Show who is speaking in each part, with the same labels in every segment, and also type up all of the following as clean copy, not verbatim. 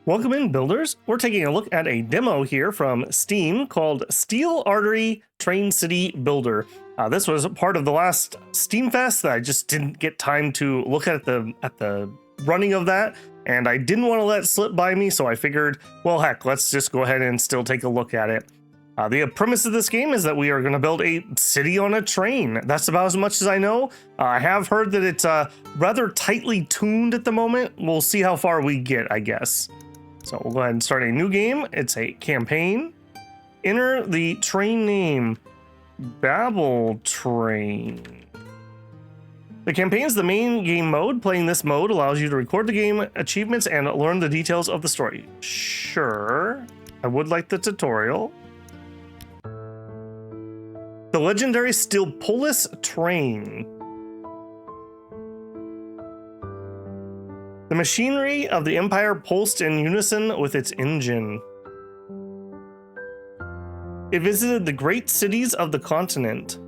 Speaker 1: Welcome in, builders. We're taking a look at a demo here from Steam called Steel Artery Train City Builder. This was part of the last Steam Fest that I just didn't get time to look at the running of that, and I didn't want to let it slip by me, so I figured, well, heck, let's just go ahead and still take a look at it. The premise of this game is that we are going to build a city on a train. That's about as much as I know. I have heard that it's rather tightly tuned at the moment. We'll see how far we get, I guess. So we'll go ahead and start a new game. It's a campaign. Enter the train name, Babel Train. The campaign is the main game mode. Playing this mode allows you to record the game achievements and learn the details of the story. Sure, I would like the tutorial. The legendary Steelpolis train. The machinery of the Empire pulsed in unison with its engine. It visited the great cities of the continent,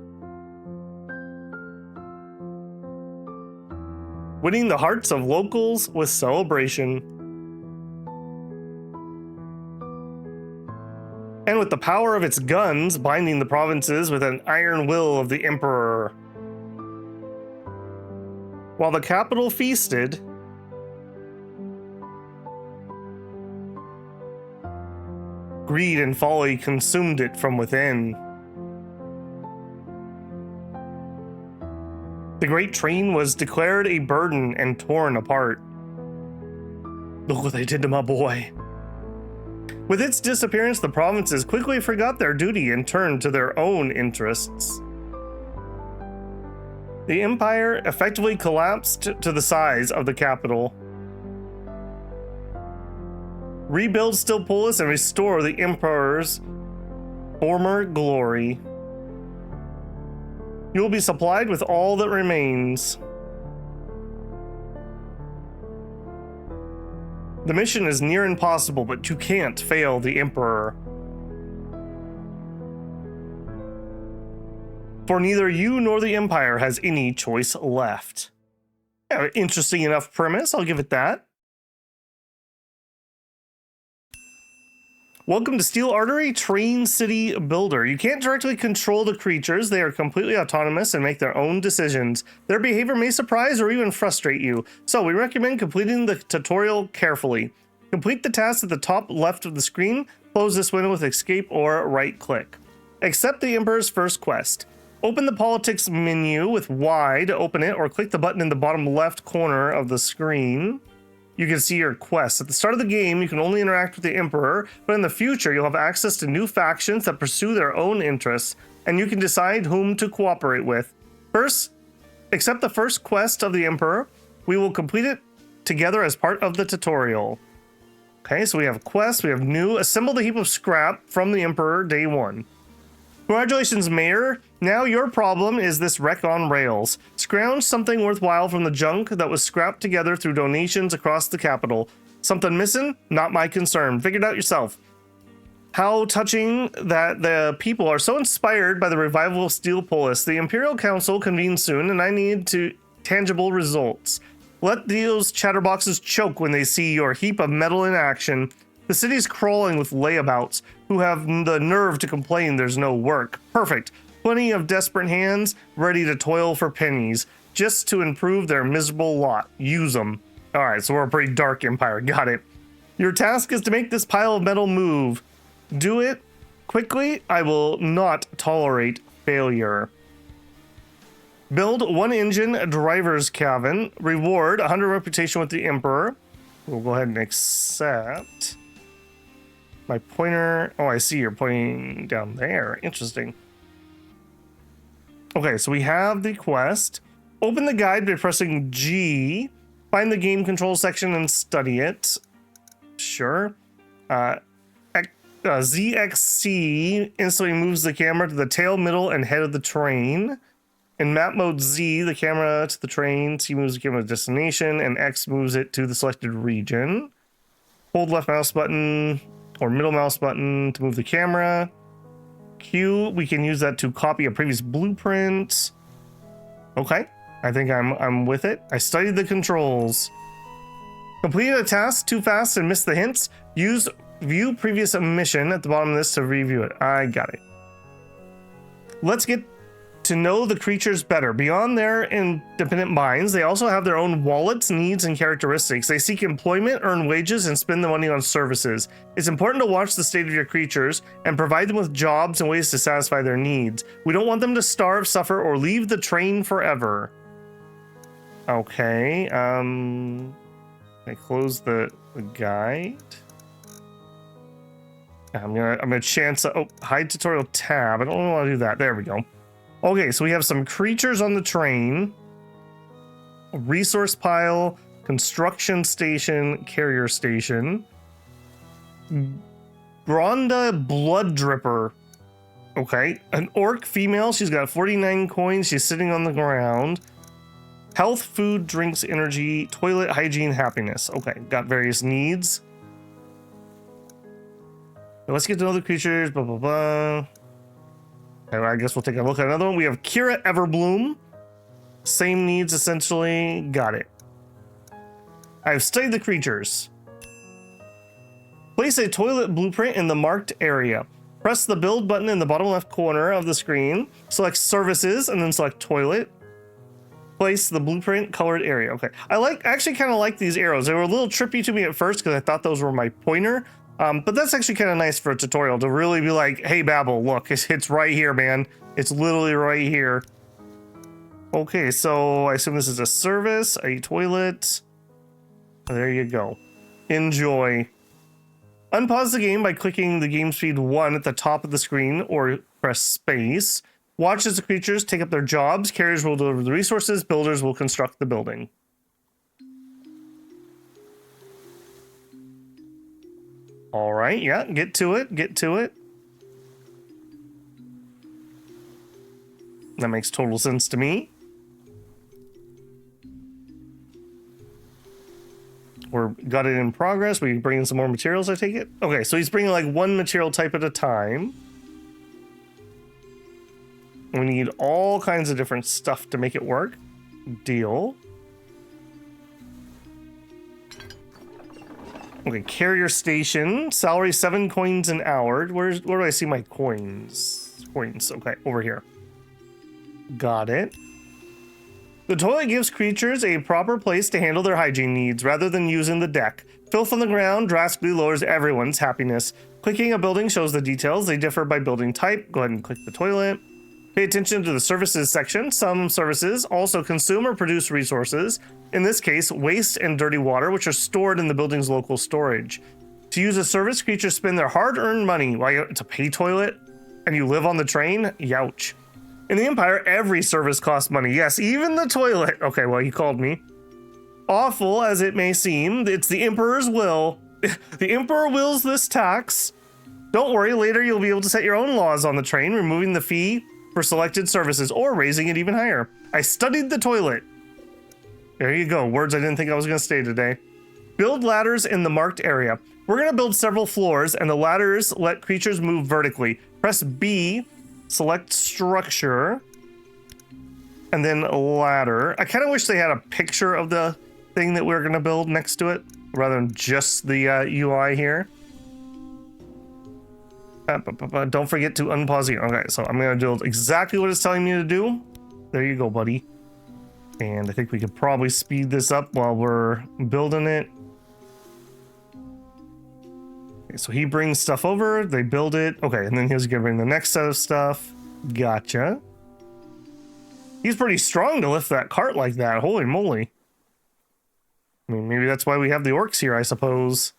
Speaker 1: winning the hearts of locals with celebration. And with the power of its guns binding the provinces with an iron will of the Emperor. While the capital feasted, greed and folly consumed it from within. The great train was declared a burden and torn apart. Look what they did to my boy. With its disappearance, the provinces quickly forgot their duty and turned to their own interests. The empire effectively collapsed to the size of the capital. Rebuild Steelpolis and restore the Emperor's former glory. You will be supplied with all that remains. The mission is near impossible, but you can't fail the Emperor. For neither you nor the Empire has any choice left. Yeah, interesting enough premise, I'll give it that. Welcome to Steel Artery Train City Builder. You can't directly control the creatures. They are completely autonomous and make their own decisions. Their behavior may surprise or even frustrate you, so we recommend completing the tutorial carefully. Complete the task at the top left of the screen. Close this window with escape or right click. Accept the Emperor's first quest. Open the politics menu with Y to open it, or click the button in the bottom left corner of the screen. You can see your quests. At the start of the game, you can only interact with the Emperor, but in the future, you'll have access to new factions that pursue their own interests, and you can decide whom to cooperate with. First, accept the first quest of the Emperor. We will complete it together as part of the tutorial. Okay, so we have quests, we have new. Assemble the heap of scrap from the Emperor, day 1. Congratulations, Mayor. Now your problem is this wreck on rails. Scrounge something worthwhile from the junk that was scrapped together through donations across the capital. Something missing? Not my concern. Figure it out yourself. How touching that the people are so inspired by the revival of Steelpolis. The Imperial Council convenes soon, and I need tangible results. Let those chatterboxes choke when they see your heap of metal in action. The city's crawling with layabouts who have the nerve to complain there's no work. Perfect. Plenty of desperate hands ready to toil for pennies just to improve their miserable lot. Use them. All right, so we're a pretty dark empire. Got it. Your task is to make this pile of metal move. Do it quickly. I will not tolerate failure. Build 1 engine driver's cabin. Reward 100 reputation with the Emperor. We'll go ahead and accept. My pointer, oh, I see you're pointing down there. Interesting. Okay, so we have the quest. Open the guide by pressing G. Find the game control section and study it. Sure. ZXC instantly moves the camera to the tail, middle, and head of the train. In map mode Z, the camera to the train. C moves the camera to destination, and X moves it to the selected region. Hold left mouse button or middle mouse button to move the camera. Q, we can use that to copy a previous blueprint. Okay, I think I'm with it. I studied the controls. Completed a task too fast and missed the hints? Use view previous mission at the bottom of this to review it. I got it. Let's get to know the creatures better. Beyond their independent minds, they also have their own wallets, needs, and characteristics. They seek employment, earn wages, and spend the money on services. It's important to watch the state of your creatures and provide them with jobs and ways to satisfy their needs. We don't want them to starve, suffer, or leave the train forever. Okay, I close the guide. I'm gonna chance, hide tutorial tab. I don't want to do that. There we go. Okay, so we have some creatures on the train, a resource pile, construction station, carrier station, Gronda Blood Dripper. Okay, an orc female. She's got 49 coins. She's sitting on the ground. Health, food, drinks, energy, toilet, hygiene, happiness. Okay, got various needs. Let's get to know the creatures, blah, blah, blah. I guess we'll take a look at another one. We have Kira Everbloom. Same needs, essentially. Got it. I've studied the creatures. Place a toilet blueprint in the marked area. Press the build button in the bottom left corner of the screen. Select services and then select toilet. Place the blueprint colored area. Okay. I actually kind of like these arrows. They were a little trippy to me at first because I thought those were my pointer. But that's actually kind of nice for a tutorial to really be like, hey, Babel, look, it's right here, man. It's literally right here. Okay, so I assume this is a service, a toilet. There you go. Enjoy. Unpause the game by clicking the game speed 1 at the top of the screen or press space. Watch as the creatures take up their jobs. Carriers will deliver the resources. Builders will construct the building. All right, yeah, get to it, get to it. That makes total sense to me. Got it in progress. We bring in some more materials, I take it? Okay, so he's bringing like one material type at a time. We need all kinds of different stuff to make it work. Deal. Okay, carrier station. Salary 7 coins an hour. Where do I see my coins? Coins, okay, over here. Got it. The toilet gives creatures a proper place to handle their hygiene needs rather than using the deck. Filth on the ground drastically lowers everyone's happiness. Clicking a building shows the details. They differ by building type. Go ahead and click the toilet. Pay attention to the services section. Some services also consume or produce resources. In this case, waste and dirty water, which are stored in the building's local storage. To use a service, creatures spend their hard-earned money. Why, it's a pay toilet? And you live on the train? Youch. In the Empire, every service costs money. Yes, even the toilet. Okay, well, you called me. Awful as it may seem, it's the Emperor's will. The Emperor wills this tax. Don't worry, later you'll be able to set your own laws on the train, removing the fee for selected services or raising it even higher. I studied the toilet. There you go. Words I didn't think I was going to say today. Build ladders in the marked area. We're going to build several floors, and the ladders let creatures move vertically. Press B, select structure, and then ladder. I kind of wish they had a picture of the thing that we're going to build next to it, rather than just the UI here. Don't forget to unpause it. Okay, so I'm going to do exactly what it's telling me to do. There you go, buddy. And I think we could probably speed this up while we're building it. Okay, so he brings stuff over, they build it. Okay, and then he's gonna bring the next set of stuff. Gotcha. He's pretty strong to lift that cart like that. Holy moly. I mean, maybe that's why we have the orcs here, I suppose.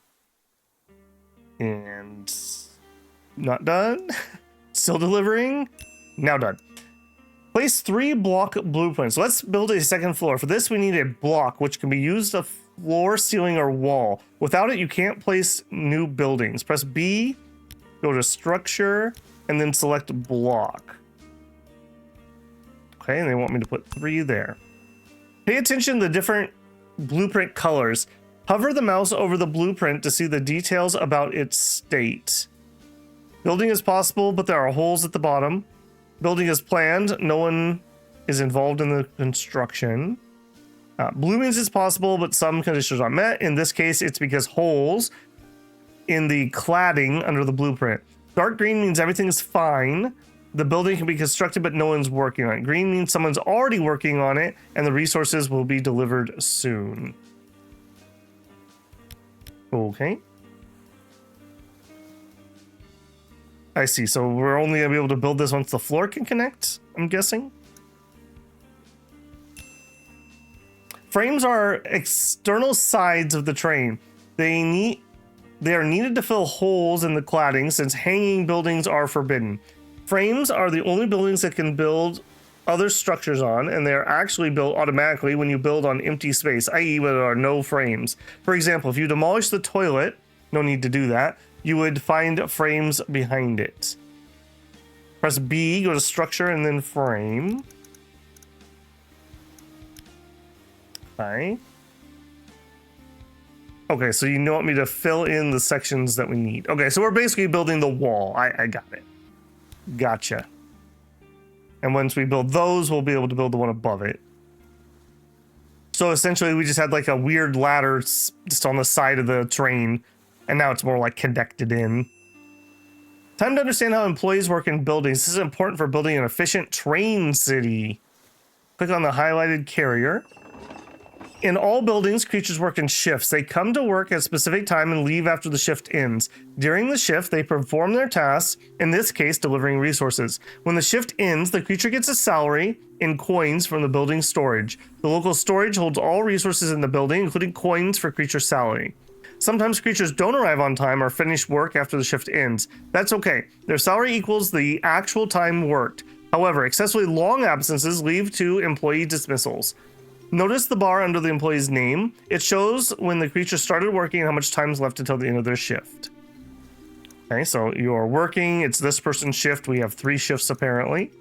Speaker 1: And not done. Still delivering. Now done. Place 3 block blueprints. Let's build a second floor. For this, we need a block, which can be used a floor, ceiling, or wall. Without it, you can't place new buildings. Press B, go to structure, and then select block. Okay, and they want me to put 3 there. Pay attention to the different blueprint colors. Hover the mouse over the blueprint to see the details about its state. Building is possible, but there are holes at the bottom. Building is planned. No one is involved in the construction. Blue means it's possible, but some conditions are met. In this case, it's because holes in the cladding under the blueprint. Dark green means everything is fine. The building can be constructed, but no one's working on it. Green means someone's already working on it, and the resources will be delivered soon. Okay. I see. So we're only going to be able to build this once the floor can connect, I'm guessing. Frames are external sides of the train. They are needed to fill holes in the cladding since hanging buildings are forbidden. Frames are the only buildings that can build other structures on, and they are actually built automatically when you build on empty space, i.e. where there are no frames. For example, if you demolish the toilet, no need to do that, you would find frames behind it. Press B, go to structure, and then frame. Okay. Okay, so you want me to fill in the sections that we need. Okay, so we're basically building the wall. I got it. Gotcha. And once we build those, we'll be able to build the one above it. So essentially, we just had like a weird ladder just on the side of the train, and now it's more like connected in. Time to understand how employees work in buildings. This is important for building an efficient train city. Click on the highlighted carrier. In all buildings, creatures work in shifts. They come to work at a specific time and leave after the shift ends. During the shift, they perform their tasks, in this case, delivering resources. When the shift ends, the creature gets a salary in coins from the building's storage. The local storage holds all resources in the building, including coins for creature salary. Sometimes creatures don't arrive on time or finish work after the shift ends. That's okay. Their salary equals the actual time worked. However, excessively long absences lead to employee dismissals. Notice the bar under the employee's name. It shows when the creature started working and how much time is left until the end of their shift. Okay, so you are working. It's this person's shift. We have 3 shifts apparently.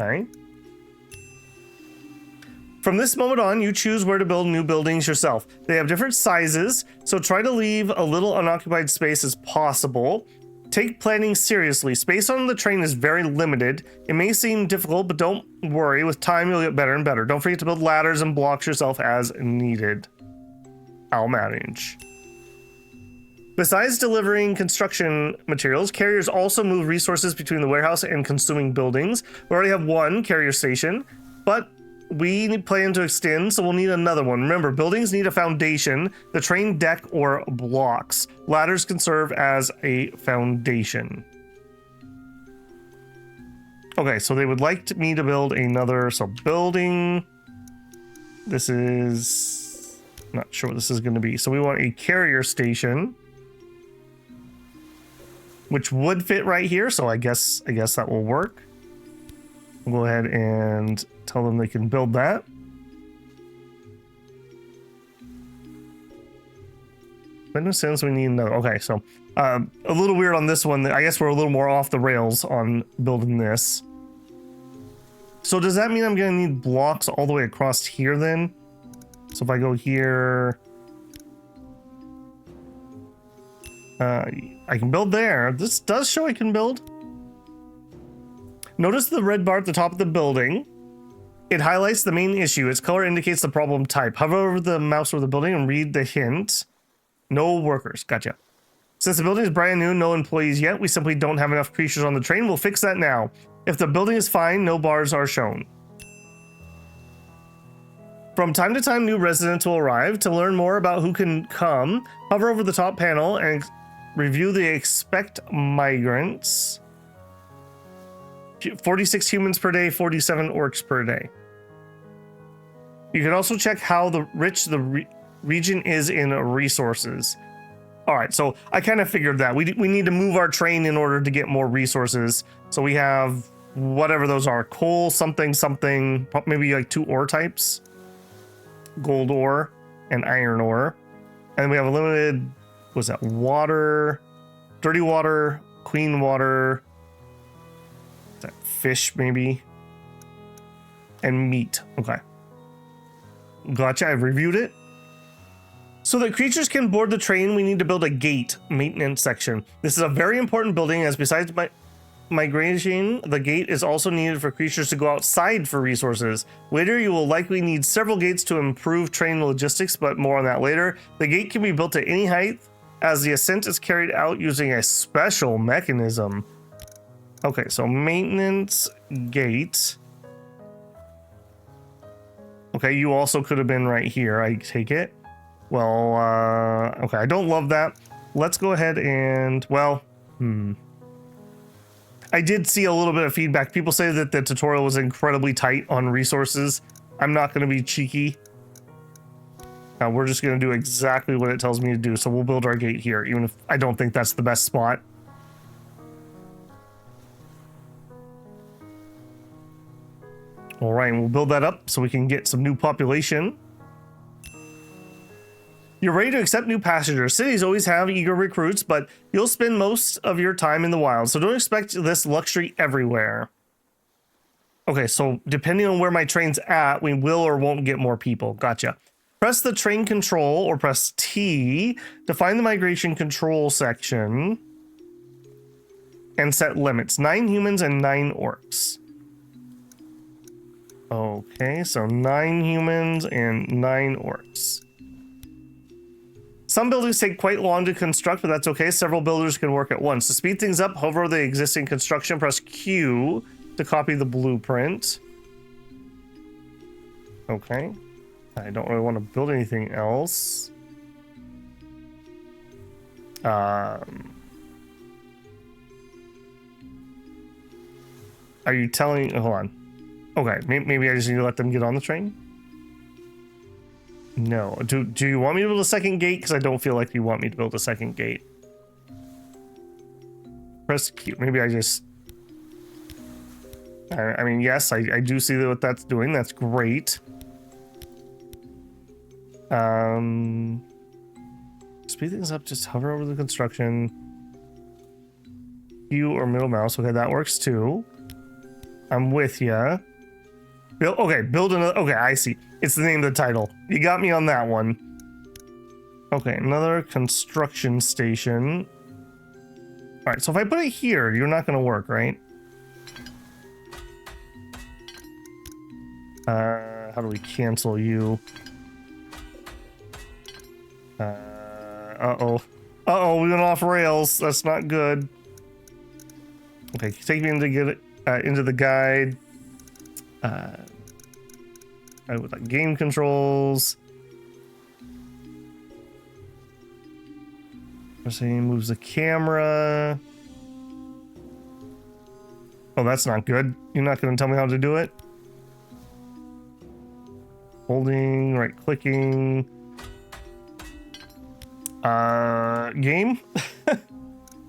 Speaker 1: Okay. From this moment on, you choose where to build new buildings yourself. They have different sizes, so try to leave a little unoccupied space as possible. Take planning seriously. Space on the train is very limited. It may seem difficult, but don't worry. With time, you'll get better and better. Don't forget to build ladders and blocks yourself as needed. I'll manage. Besides delivering construction materials, carriers also move resources between the warehouse and consuming buildings. We already have 1 carrier station, but we plan to extend, so we'll need another one. Remember, buildings need a foundation, the train deck, or blocks. Ladders can serve as a foundation. Okay, so they would like me to build another, so building. This is, not sure what this is going to be. So we want a carrier station, which would fit right here. So I guess that will work. We'll go ahead and tell them they can build that. In a sense, we need another. Okay, so a little weird on this one. I guess we're a little more off the rails on building this. So does that mean I'm going to need blocks all the way across here then? So if I go here, I can build there. This does show I can build. Notice the red bar at the top of the building. It highlights the main issue. Its color indicates the problem type. Hover over the mouse over the building and read the hint. No workers. Gotcha. Since the building is brand new, no employees yet, we simply don't have enough creatures on the train. We'll fix that now. If the building is fine, no bars are shown. From time to time, new residents will arrive. To learn more about who can come, hover over the top panel and review the expect migrants. 46 humans per day, 47 orcs per day. You can also check how rich the region is in resources. All right, so I kind of figured that. We need to move our train in order to get more resources. So we have whatever those are, coal, something, maybe like 2 ore types. Gold ore and iron ore. And we have a limited, what's that, water, dirty water, clean water, that fish maybe, and meat. Okay. Gotcha, I've reviewed it. So that creatures can board the train, we need to build a gate maintenance section. This is a very important building as besides migration, the gate is also needed for creatures to go outside for resources. Later, you will likely need several gates to improve train logistics, but more on that later. The gate can be built to any height as the ascent is carried out using a special mechanism. Okay, so maintenance gate. Okay, you also could have been right here, I take it. Well, okay, I don't love that. Let's go ahead and, well, I did see a little bit of feedback. People say that the tutorial was incredibly tight on resources. I'm not going to be cheeky. Now we're just going to do exactly what it tells me to do. So we'll build our gate here, even if I don't think that's the best spot. All right, we'll build that up so we can get some new population. You're ready to accept new passengers. Cities always have eager recruits, but you'll spend most of your time in the wild, so don't expect this luxury everywhere. Okay, so depending on where my train's at, we will or won't get more people. Gotcha. Press the train control or press T to find the migration control section and set limits. 9 humans and 9 orcs. Okay, so 9 humans and 9 orcs. Some buildings take quite long to construct, but that's okay. Several builders can work at once. To speed things up, hover over the existing construction, press Q to copy the blueprint. Okay. I don't really want to build anything else. Are you telling... Hold on. Okay, maybe I just need to let them get on the train? No. Do you want me to build a second gate? Because I don't feel like you want me to build a second gate. Press Q. Maybe I just... I mean, yes, I do see what that's doing. That's great. Speed things up, just hover over the construction. Q or middle mouse. Okay, that works too. I'm with ya. Okay, build another. Okay, I see. It's the name of the title. You got me on that one. Okay, another construction station. All right, so if I put it here, you're not going to work, right? How do we cancel you? Uh-oh. Uh-oh, we went off rails. That's not good. Okay, take me into the guide. I would like game controls. Pressing moves the camera. Oh, that's not good. You're not going to tell me how to do it? Holding, right clicking. Game?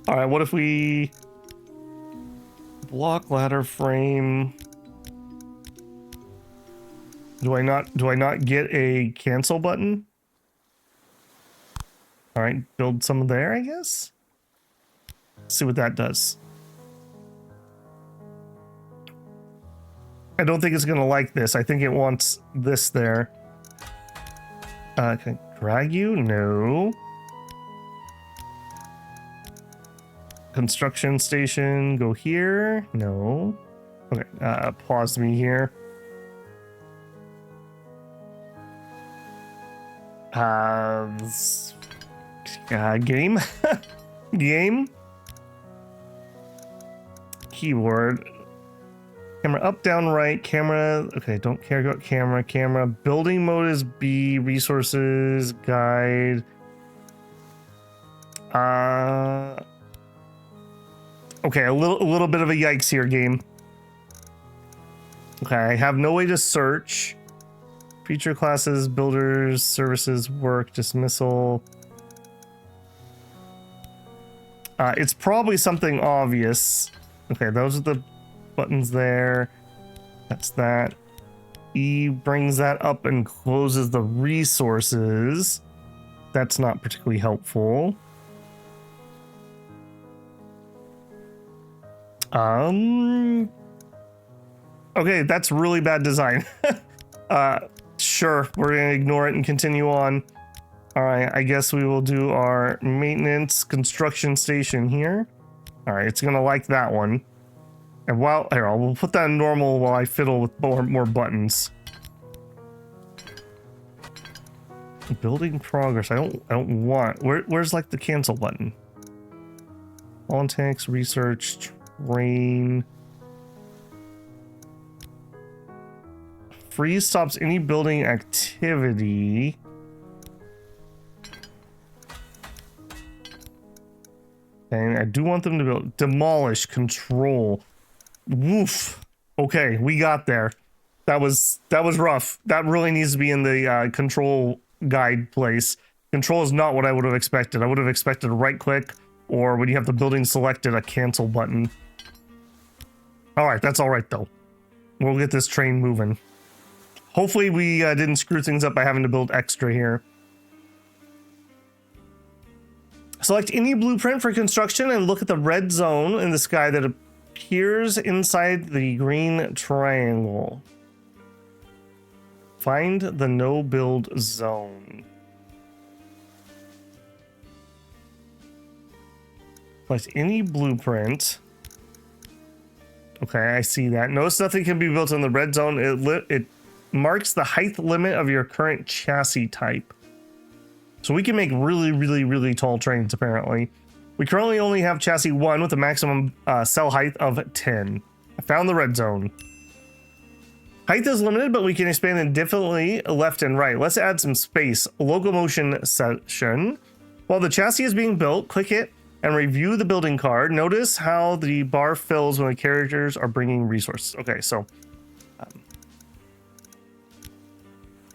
Speaker 1: All right, what if we block ladder frame? Do I not get a cancel button? All right, build some there, I guess. See what that does. I don't think it's gonna like this. I think it wants this there. Can I drag you? No. Construction station, go here? No. Okay, pause me here. Game? Game? Keyword. Camera up, down, right. Camera. Okay, don't care about camera. Camera. Building mode is B. Resources. Guide. Okay, a little bit of a yikes here, game. Okay, I have no way to search. Feature classes, builders, services, work, dismissal. It's probably something obvious. Okay, those are the buttons there. That's that. E brings that up and closes the resources. That's not particularly helpful. Okay, that's really bad design. Sure, we're gonna ignore it and continue on. All right, I guess we will do our maintenance construction station here. All right, it's gonna like that one. And while here, we'll put that in normal while I fiddle with more buttons. Building progress. I don't want. Where's like the cancel button? Politics, research, train. Freeze stops any building activity. And I do want them to build. Demolish, control. Woof. Okay, we got there. That was rough. That really needs to be in the control guide place. Control is not what I would have expected. I would have expected a right click, or when you have the building selected, a cancel button. All right, that's all right though. We'll get this train moving. Hopefully we didn't screw things up by having to build extra here. Select any blueprint for construction and look at the red zone in the sky that appears inside the green triangle. Find the no build zone. Select any blueprint. Okay, I see that. Notice nothing can be built in the red zone. It marks the height limit of your current chassis type. So we can make really tall trains, apparently. We currently only have chassis 1 with a maximum cell height of 10. I found the red zone. Height is limited, but we can expand indefinitely left and right. Let's add some space. Locomotion section. While the chassis is being built, click it and review the building card. Notice how the bar fills when the characters are bringing resources. Okay, so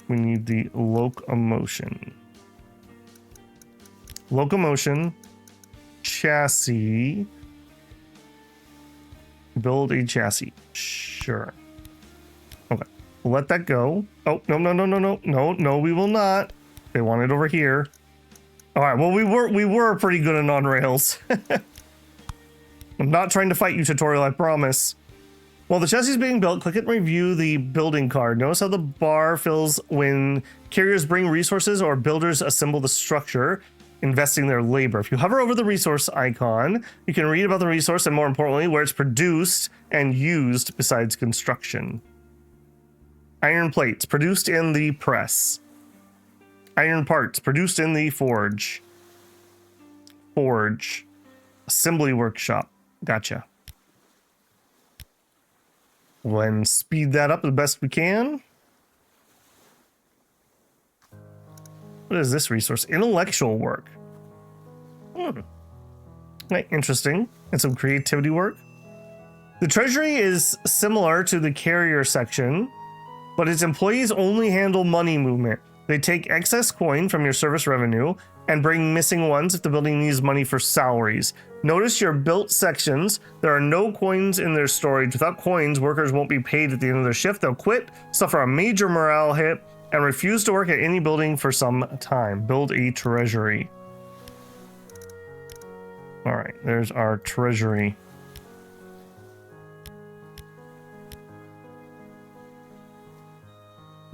Speaker 1: we need the locomotion. Locomotion, chassis, build a chassis. Sure. Okay, we'll let that go. Oh, no, we will not. They want it over here. All right, well, we were pretty good at on-rails. I'm not trying to fight you, tutorial, I promise. While the chassis is being built, click it and review the building card. Notice how the bar fills when carriers bring resources or builders assemble the structure, investing their labor. If you hover over the resource icon, you can read about the resource and, more importantly, where it's produced and used besides construction. Iron plates produced in the press. Iron parts produced in the forge. Forge. Assembly workshop. Gotcha. We'll go ahead and speed that up the best we can. What is this resource? Intellectual work. Interesting. And some creativity work. The treasury is similar to the carrier section, but its employees only handle money movement. They take excess coin from your service revenue and bring missing ones if the building needs money for salaries. Notice your built sections. There are no coins in their storage. Without coins, workers won't be paid at the end of their shift. They'll quit, suffer a major morale hit, and refuse to work at any building for some time. Build a treasury. All right, there's our treasury.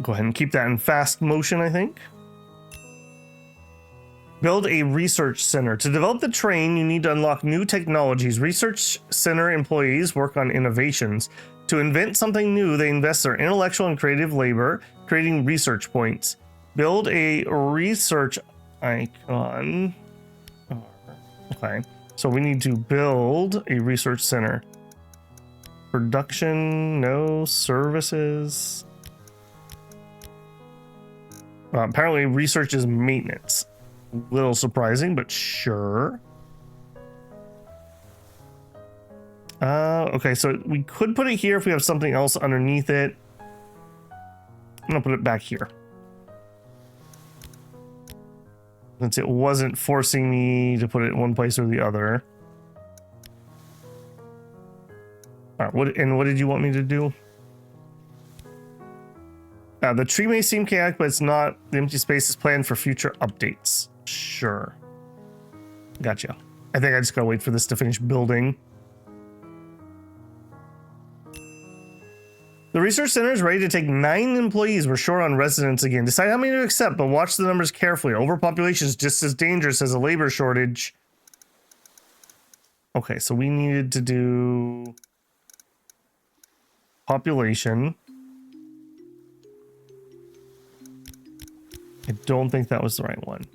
Speaker 1: Go ahead and keep that in fast motion, I think. Build a research center. To develop the train, you need to unlock new technologies. Research center employees work on innovations. To invent something new, they invest their intellectual and creative labor, creating research points. Build a research icon. Okay, so we need to build a research center. Production, no. Services. Apparently research is maintenance. A little surprising, but sure. Okay, so we could put it here if we have something else underneath it. I'm gonna put it back here, since it wasn't forcing me to put it in one place or the other. All right, what did you want me to do? The tree may seem chaotic, but it's not. The empty space is planned for future updates. Sure. Gotcha. I think I just gotta wait for this to finish building. The research center is ready to take 9 employees. We're short on residents again. Decide how many to accept, but watch the numbers carefully. Overpopulation is just as dangerous as a labor shortage. Okay, so we needed to do population. I don't think that was the right one.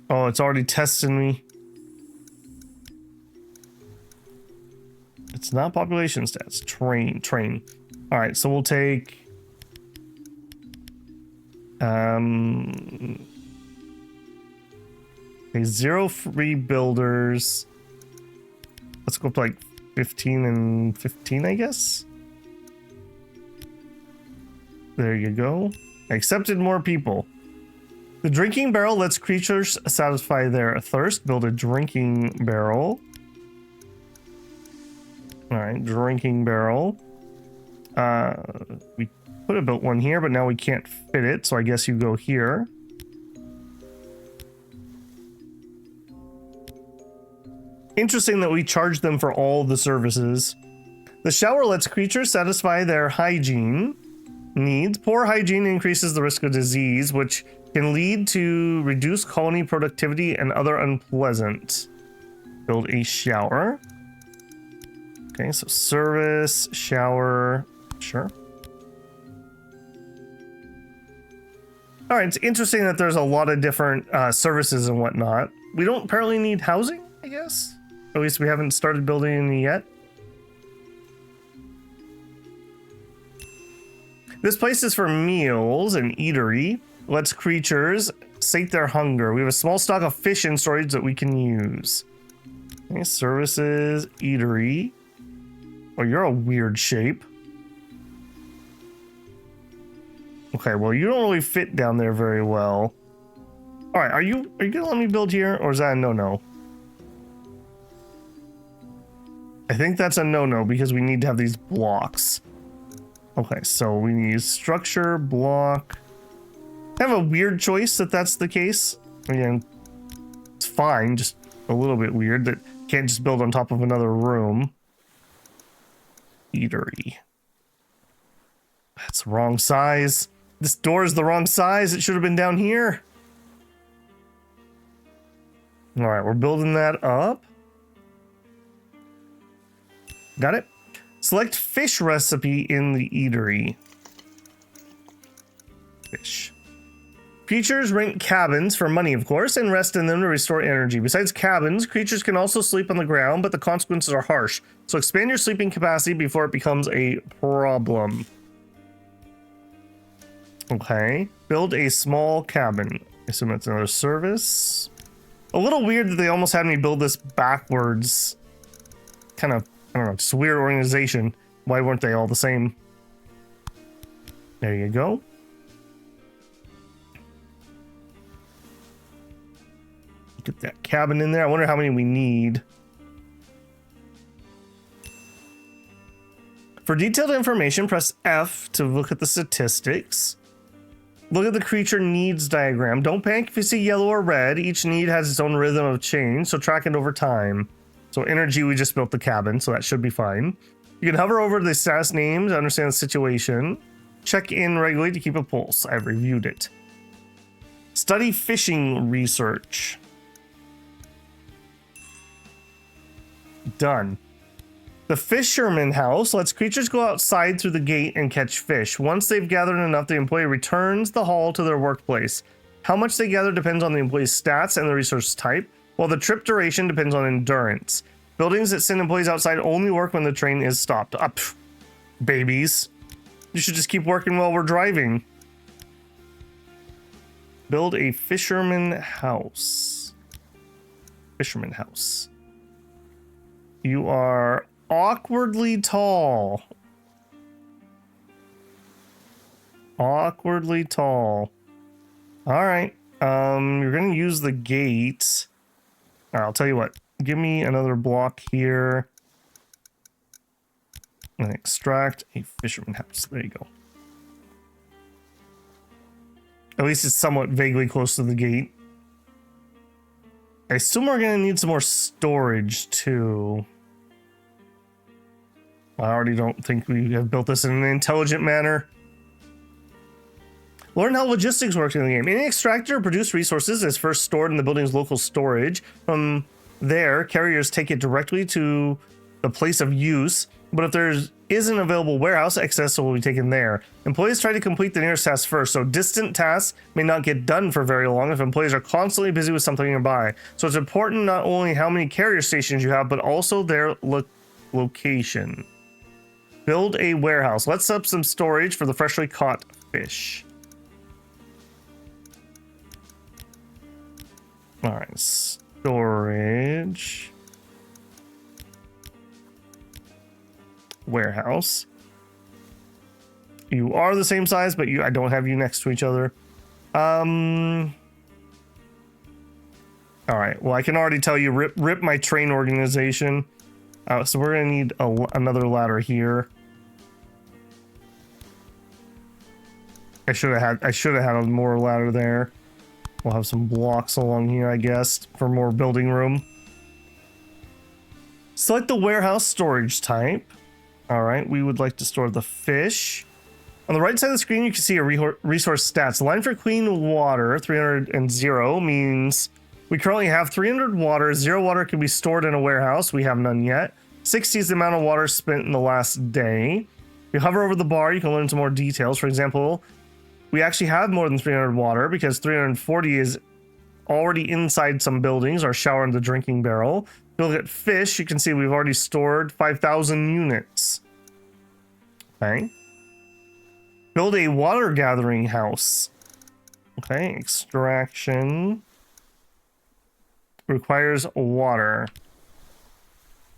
Speaker 1: Oh, it's already testing me. It's not population stats. Train. All right, so we'll take... Okay, 0 free builders. Let's go up to like 15 and 15, I guess. There you go. I accepted more people. The drinking barrel lets creatures satisfy their thirst. Build a drinking barrel. All right, drinking barrel. We could have built one here, but now we can't fit it, so I guess you go here. Interesting that we charge them for all the services. The shower lets creatures satisfy their hygiene needs. Poor hygiene increases the risk of disease, which can lead to reduced colony productivity and other unpleasant. Build a shower. Okay, so service, shower, sure. All right, it's interesting that there's a lot of different services and whatnot. We don't apparently need housing, I guess. At least we haven't started building any yet. This place is for meals and eatery. Lets creatures sate their hunger. We have a small stock of fish in storage that we can use. Okay, services, eatery. Oh, you're a weird shape. Okay, well, you don't really fit down there very well. All right, are you gonna let me build here, or is that a no-no? I think that's a no-no because we need to have these blocks. Okay, so we need structure, block. I have a weird choice that that's the case. Again, it's fine, just a little bit weird that you can't just build on top of another room. Eatery. That's the wrong size. This door is the wrong size. It should have been down here. All right, we're building that up. Got it. Select fish recipe in the eatery. Fish. Creatures rent cabins for money, of course, and rest in them to restore energy. Besides cabins, creatures can also sleep on the ground, but the consequences are harsh. So expand your sleeping capacity before it becomes a problem. Okay. Build a small cabin. I assume that's another service. A little weird that they almost had me build this backwards. Kind of, I don't know, just a weird organization. Why weren't they all the same? There you go. Get that cabin in there. I wonder how many we need. For detailed information, press F to look at the statistics. Look at the creature needs diagram. Don't panic if you see yellow or red. Each need has its own rhythm of change, so track it over time. So energy, we just built the cabin, so that should be fine. You can hover over the status name to understand the situation. Check in regularly to keep a pulse. I've reviewed it. Study fishing research. Done. The fisherman house lets creatures go outside through the gate and catch fish. Once they've gathered enough, the employee returns the haul to their workplace. How much they gather depends on the employee's stats and the resource type, while the trip duration depends on endurance. Buildings that send employees outside only work when the train is stopped. Babies. You should just keep working while we're driving. Build a fisherman house. Fisherman house. You are awkwardly tall. Awkwardly tall. All right. You're going to use the gate. All right, I'll tell you what. Give me another block here. And extract a fisherman house. There you go. At least it's somewhat vaguely close to the gate. I assume we're going to need some more storage too. I already don't think we have built this in an intelligent manner. Learn how logistics works in the game. Any extractor or produced resources is first stored in the building's local storage. From there, carriers take it directly to the place of use, but if there isn't available warehouse, excess will be taken there. Employees try to complete the nearest task first, so distant tasks may not get done for very long if employees are constantly busy with something nearby. So it's important not only how many carrier stations you have, but also their location. Build a warehouse. Let's set up some storage for the freshly caught fish. All right, storage. Warehouse. You are the same size, but I don't have you next to each other. All right, well, I can already tell you, rip my train organization. So we're gonna need another ladder here. I should have had a more ladder there. We'll have some blocks along here, I guess, for more building room. Select the warehouse storage type. All right, we would like to store the fish. On the right side of the screen, you can see a resource stats. The line for clean water, 300 means we currently have 300 water. 0 water can be stored in a warehouse. We have none yet. 60 is the amount of water spent in the last day. If you hover over the bar, you can learn some more details. For example, we actually have more than 300 water because 340 is already inside some buildings, our shower and the drinking barrel. If you look at fish, you can see we've already stored 5,000 units. Okay. Build a water gathering house. Okay, extraction requires water.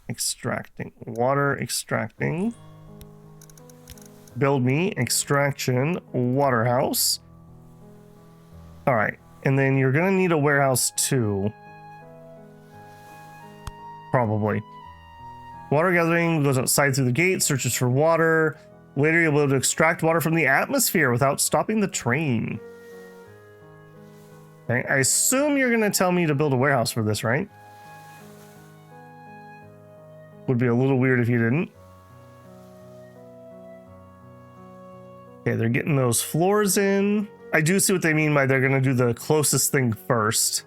Speaker 1: Extracting. Water extracting. Build me extraction waterhouse. All right, and then you're gonna need a warehouse too. Probably. Water gathering goes outside through the gate, searches for water. Later, you'll be able to extract water from the atmosphere without stopping the train. Okay, I assume you're gonna tell me to build a warehouse for this, right? Would be a little weird if you didn't. Okay, they're getting those floors in. I do see what they mean by they're going to do the closest thing first.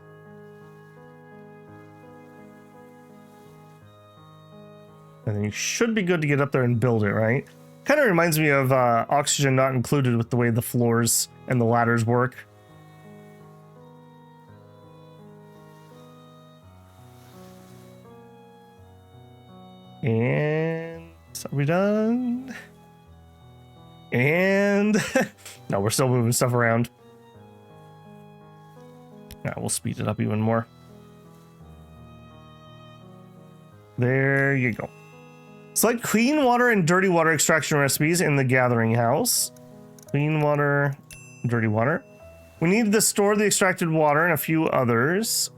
Speaker 1: And then you should be good to get up there and build it, right? Kind of reminds me of oxygen not included with the way the floors and the ladders work. And are we done? And no, we're still moving stuff around. Yeah, we'll speed it up even more. There you go. Select clean water and dirty water extraction recipes in the gathering house. Clean water, dirty water. We need to store the extracted water and a few others.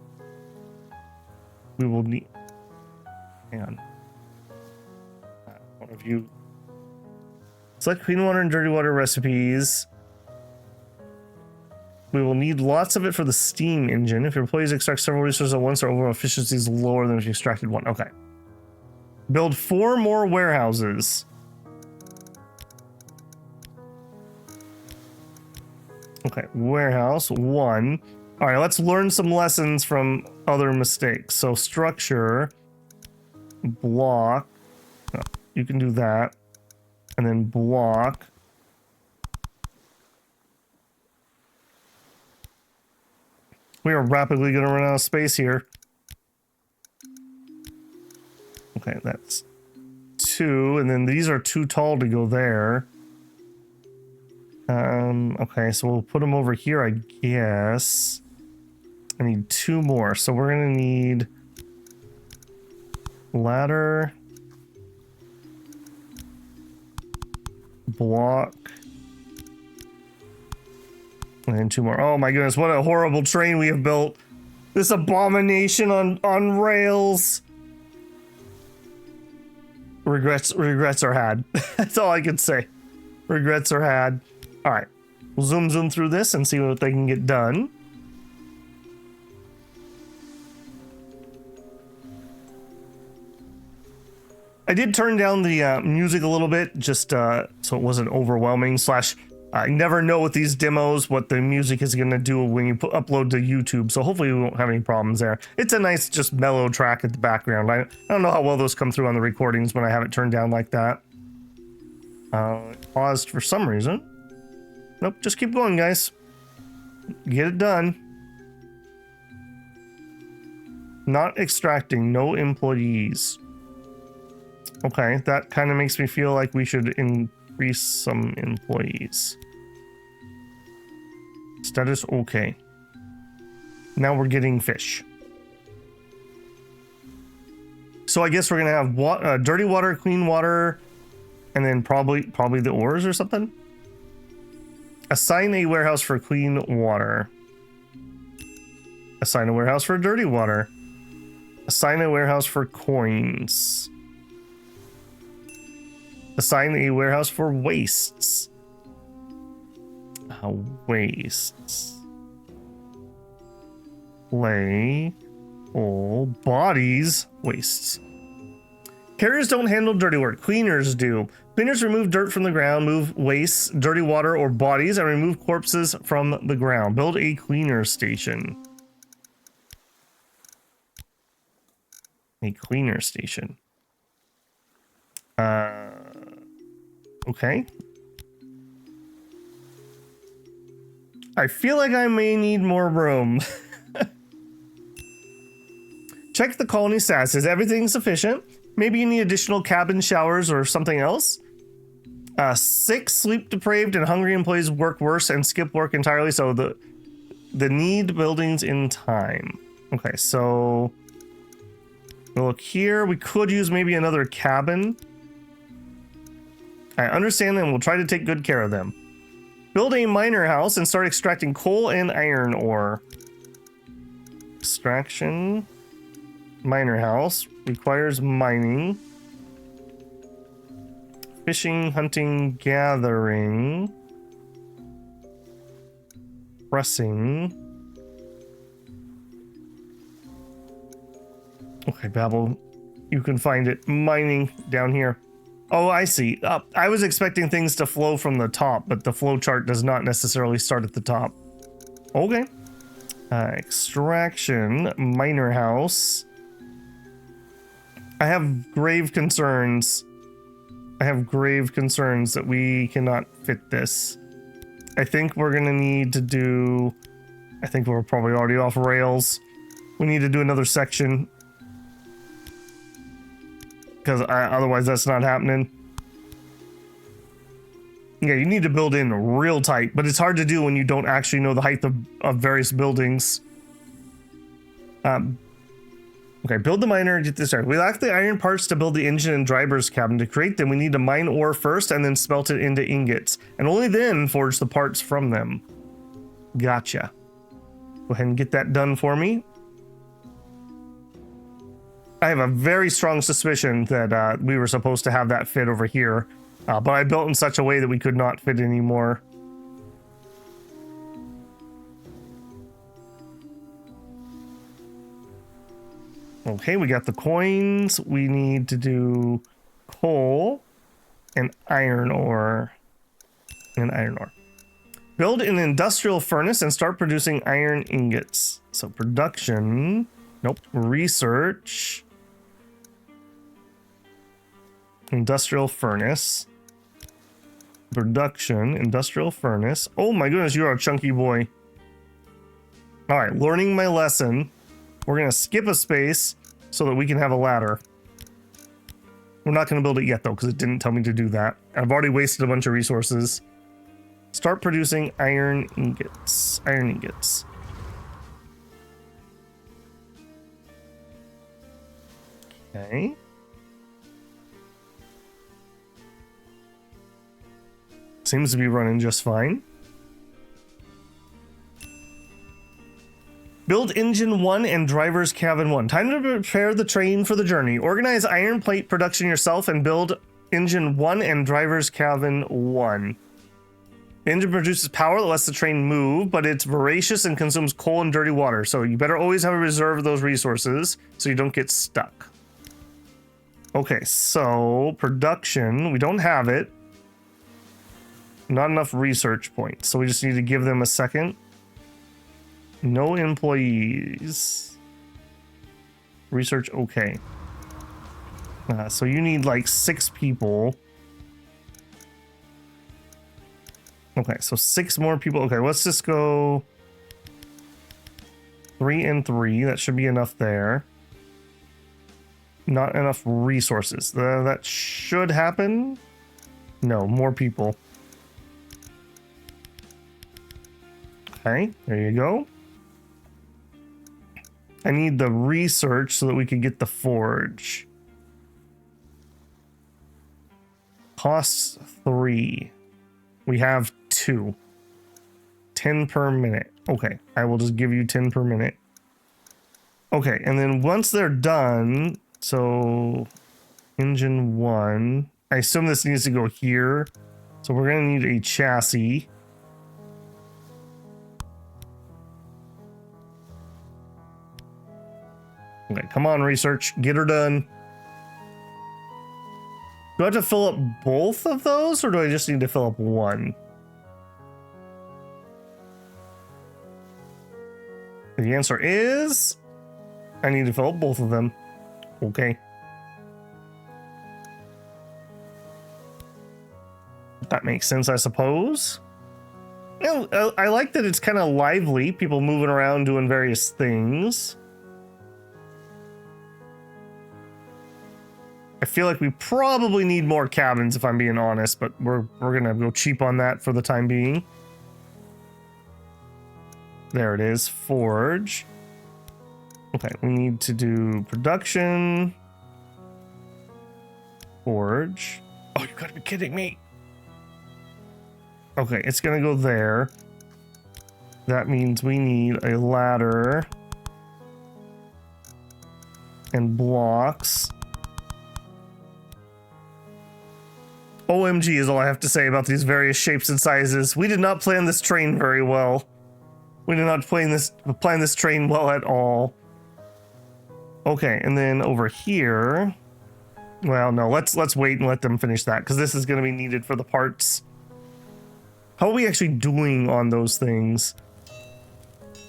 Speaker 1: We will need. Hang on. One of you. Select clean water and dirty water recipes. We will need lots of it for the steam engine. If your employees extract several resources at once, their overall efficiency is lower than if you extracted one. Okay. Build 4 more warehouses. Okay, warehouse 1. All right, let's learn some lessons from other mistakes. So structure, block. Oh, you can do that. And then block. We are rapidly going to run out of space here. Okay, that's 2, and then these are too tall to go there. Okay, so we'll put them over here, I guess. I need 2 more, so we're going to need ladder, block, and then 2 more. Oh my goodness, what a horrible train we have built. This abomination on rails. Regrets are had. That's all I can say. Regrets are had. All right, we'll zoom through this and see what they can get done. I did turn down the music a little bit, just so it wasn't overwhelming. Slash, I never know with these demos what the music is going to do when you upload to YouTube, so hopefully we won't have any problems there. It's a nice, just mellow track at the background. I don't know how well those come through on the recordings when I have it turned down like that. It paused for some reason. Nope, just keep going, guys. Get it done. Not extracting, no employees. Okay, that kind of makes me feel like we should increase some employees. Status okay. Now we're getting fish. So I guess we're gonna have dirty water, clean water, and then probably the ores or something. Assign a warehouse for clean water. Assign a warehouse for dirty water. Assign a warehouse for coins. Assign a warehouse for wastes. Wastes. Play. All bodies. Wastes. Carriers don't handle dirty work. Cleaners do. Cleaners remove dirt from the ground, move wastes, dirty water, or bodies, and remove corpses from the ground. Build a cleaner station. A cleaner station. Okay. I feel like I may need more room. Check the colony stats. Is everything sufficient? Maybe you need additional cabin showers or something else. 6 sleep deprived and hungry employees work worse and skip work entirely. So the need buildings in time. Okay, so look here. We could use maybe another cabin. I understand, and we'll try to take good care of them. Build a miner house and start extracting coal and iron ore. Extraction. Miner house requires mining. Fishing, hunting, gathering. Pressing. Okay, Babel, you can find it. Mining down here. Oh, I see. I was expecting things to flow from the top, but the flow chart does not necessarily start at the top. Okay. Extraction, miner house. I have grave concerns. That we cannot fit this. I think we're gonna need to do... I think we're probably already off rails. We need to do another section. Because otherwise that's not happening. Yeah, you need to build in real tight, but it's hard to do when you don't actually know the height of various buildings. Okay, build the miner. Get this right. We lack the iron parts to build the engine and driver's cabin. To create them, we need to mine ore first and then smelt it into ingots. And only then forge the parts from them. Gotcha. Go ahead and get that done for me. I have a very strong suspicion that we were supposed to have that fit over here. But I built in such a way that we could not fit anymore. Okay, we got the coins. We need to do coal and iron ore. Build an industrial furnace and start producing iron ingots. So production. Nope. Research. Industrial furnace. Production. Industrial furnace. Oh my goodness, you are a chunky boy. All right, learning my lesson. We're going to skip a space so that we can have a ladder. We're not going to build it yet, though, because it didn't tell me to do that. I've already wasted a bunch of resources. Start producing iron ingots. Okay. Seems to be running just fine. Build engine 1 and driver's cabin 1. Time to prepare the train for the journey. Organize iron plate production yourself and build engine 1 and driver's cabin 1. The engine produces power that lets the train move, but it's voracious and consumes coal and dirty water. So you better always have a reserve of those resources so you don't get stuck. Okay, so production, we don't have it. Not enough research points, so we just need to give them a second. No employees. Research, okay. So you need like 6 people. Okay, so 6 more people. Okay, let's just go 3 and 3. That should be enough there. Not enough resources. That should happen. No, more people. Okay, there you go. I need the research so that we can get the forge. Costs 3. We have 2. 10 per minute. Okay, I will just give you 10 per minute. Okay, and then once they're done, so engine 1. I assume this needs to go here. So we're gonna need a chassis. Okay, come on, research. Get her done. Do I have to fill up both of those, or do I just need to fill up one? The answer is I need to fill up both of them. Okay. That makes sense, I suppose. You know, I like that it's kind of lively. People moving around doing various things. I feel like we probably need more cabins, if I'm being honest, but we're gonna go cheap on that for the time being. There it is, forge. Okay, we need to do production. Forge. Oh, you gotta be kidding me. Okay, it's gonna go there. That means we need a ladder and blocks. OMG is all I have to say about these various shapes and sizes. We did not plan this train very well. We did not plan this train well at all. Okay, and then over here. Well, no, let's wait and let them finish that, because this is going to be needed for the parts. How are we actually doing on those things?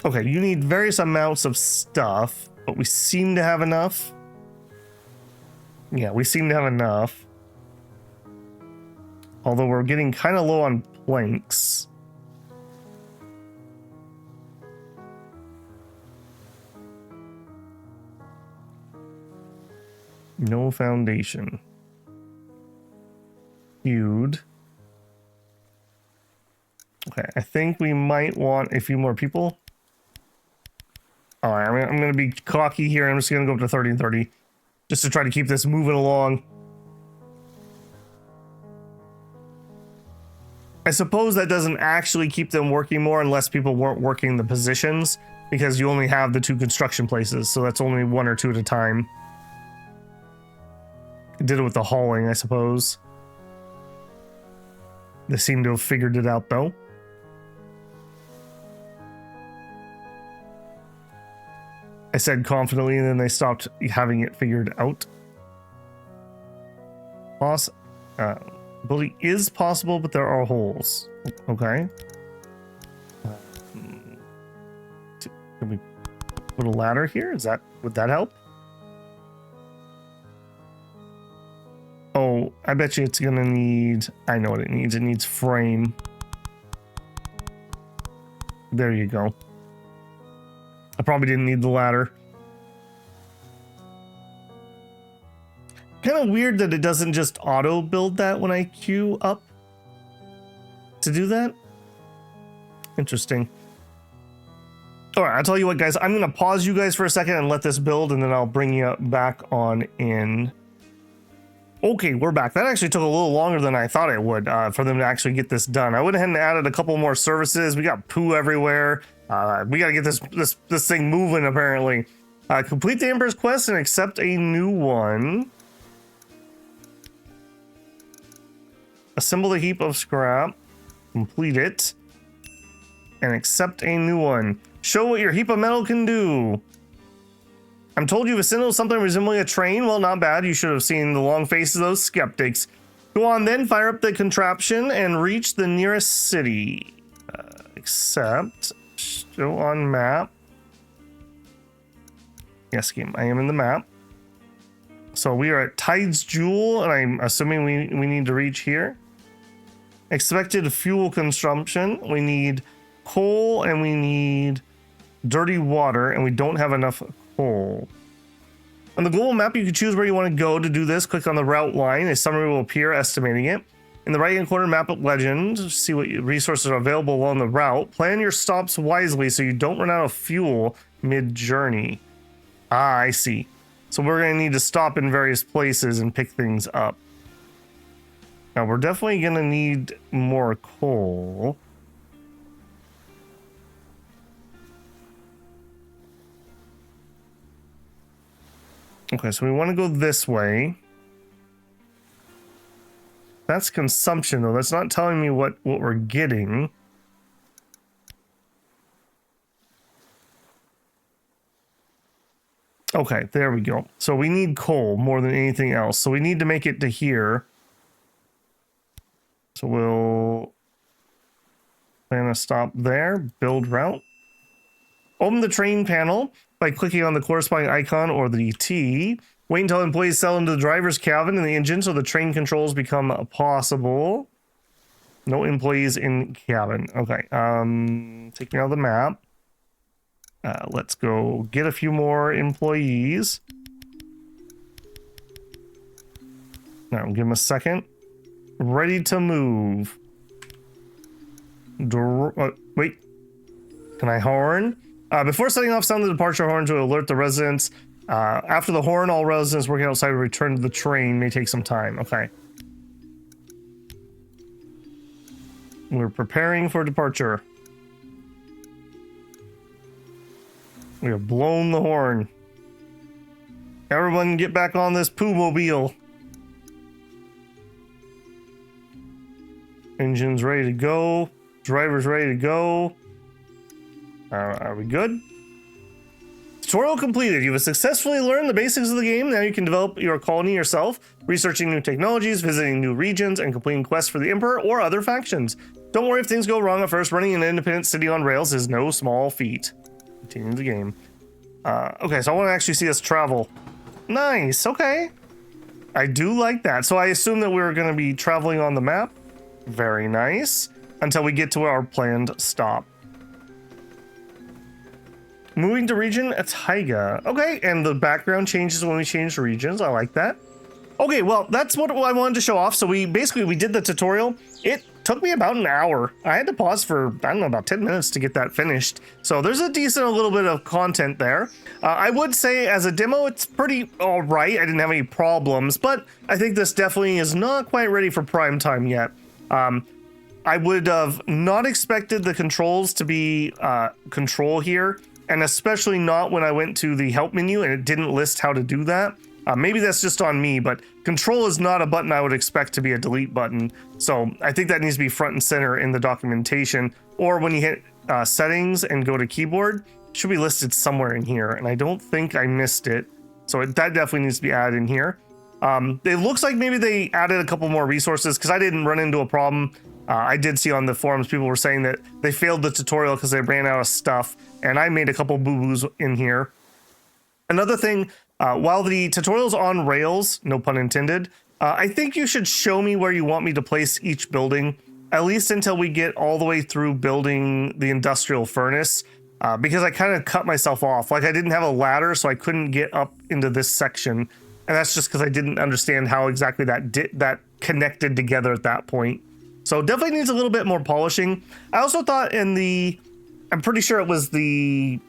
Speaker 1: Okay, you need various amounts of stuff, but we seem to have enough. Yeah, we seem to have enough. Although we're getting kind of low on planks. No foundation. Hewed. Okay, I think we might want a few more people. All right, I'm going to be cocky here. I'm just going to go up to 30 and 30. Just to try to keep this moving along. I suppose that doesn't actually keep them working more unless people weren't working the positions, because you only have the 2 construction places, so that's only 1 or 2 at a time. I did it with the hauling, I suppose. They seem to have figured it out, though. I said confidently, and then they stopped having it figured out. Ability is possible, but there are holes. Okay. Can we put a ladder here? Would that help? Oh, I bet you it's gonna need. I know what it needs. It needs frame. There you go. I probably didn't need the ladder. Kind of weird that it doesn't just auto build that when I queue up to do that. Interesting. All right, I'll tell you what, guys. I'm going to pause you guys for a second and let this build, and then I'll bring you back on in. Okay, we're back. That actually took a little longer than I thought it would for them to actually get this done. I went ahead and added a couple more services. We got poo everywhere. We got to get this thing moving, apparently. Complete the Emperor's Quest and accept a new one. Assemble a heap of scrap. Complete it. And accept a new one. Show what your heap of metal can do. I'm told you've assembled something resembling a train. Well, not bad. You should have seen the long faces of those skeptics. Go on then, fire up the contraption and reach the nearest city. Except, show on map. Yes, game, I am in the map. So we are at Tide's Jewel, and I'm assuming we need to reach here. Expected fuel consumption. We need coal and we need dirty water, and we don't have enough coal. On the global map, you can choose where you want to go to do this. Click on the route line. A summary will appear estimating it. In the right-hand corner, map legend. See what resources are available along the route. Plan your stops wisely so you don't run out of fuel mid-journey. Ah, I see. So we're going to need to stop in various places and pick things up. Now, we're definitely going to need more coal. Okay, so we want to go this way. That's consumption, though. That's not telling me what we're getting. Okay, there we go. So we need coal more than anything else. So we need to make it to here. So we'll plan a stop there. Build route. Open the train panel by clicking on the corresponding icon or the T. Wait until employees settle into the driver's cabin and the engine so the train controls become possible. No employees in cabin. Okay, take me out of the map. Let's go get a few more employees. Now, give them a second. Ready to move. Wait. Can I horn? Before setting off, sound the departure horn to alert the residents. After the horn, all residents working outside will return to the train. May take some time. Okay. We're preparing for departure. We have blown the horn. Everyone get back on this poo-mobile. Engine's ready to go. Driver's ready to go. Are we good? Tutorial completed. You have successfully learned the basics of the game. Now you can develop your colony yourself, researching new technologies, visiting new regions, and completing quests for the Emperor or other factions. Don't worry if things go wrong at first. Running an independent city on rails is no small feat. Continue the game. Okay, so I want to actually see us travel. Nice, okay. I do like that. So I assume that we're going to be traveling on the map. Very nice. Until we get to our planned stop. Moving to region Taiga. Okay, and the background changes when we change regions. I like that. Okay, well, that's what I wanted to show off. So we did the tutorial. It took me about an hour. I had to pause for, I don't know, about 10 minutes to get that finished. So there's a little bit of content there. I would say as a demo, it's pretty all right. I didn't have any problems, but I think this definitely is not quite ready for prime time yet. I would have not expected the controls to be control here. And especially not when I went to the help menu and it didn't list how to do that. Maybe that's just on me, but control is not a button I would expect to be a delete button. So I think that needs to be front and center in the documentation. Or when you hit settings and go to keyboard, it should be listed somewhere in here. And I don't think I missed it. So that definitely needs to be added in here. It looks like maybe they added a couple more resources because I didn't run into a problem. I did see on the forums people were saying that they failed the tutorial because they ran out of stuff, and I made a couple boo-boos in here. Another thing, while the tutorial's on rails, no pun intended, I think you should show me where you want me to place each building, at least until we get all the way through building the industrial furnace, because I kind of cut myself off. Like I didn't have a ladder, so I couldn't get up into this section, and that's just because I didn't understand how exactly that connected together at that point. So definitely needs a little bit more polishing. I also thought I'm pretty sure it was the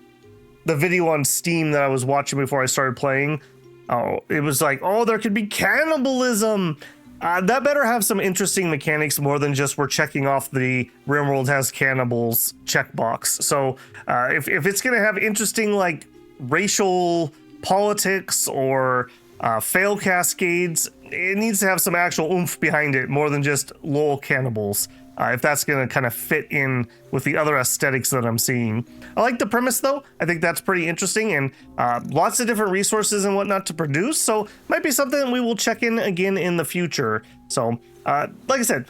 Speaker 1: video on Steam that I was watching before I started playing. Oh, it was like, oh, there could be cannibalism. That better have some interesting mechanics more than just we're checking off the RimWorld has cannibals checkbox. So if it's going to have interesting like racial politics or fail cascades, it needs to have some actual oomph behind it more than just lol cannibals. if that's going to kind of fit in with the other aesthetics that I'm seeing. I like the premise though. I think that's pretty interesting, and lots of different resources and whatnot to produce. So might be something we will check in again in the future. So like I said,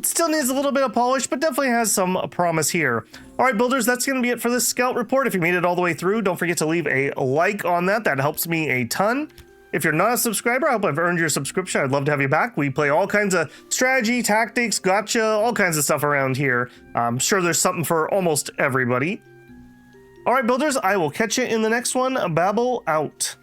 Speaker 1: still needs a little bit of polish, but definitely has some promise here. All right, builders, that's going to be it for this scout report. If you made it all the way through, don't forget to leave a like on that. That helps me a ton. If you're not a subscriber, I hope I've earned your subscription. I'd love to have you back. We play all kinds of strategy, tactics, gotcha, all kinds of stuff around here. I'm sure there's something for almost everybody. All right, builders, I will catch you in the next one. Babble out.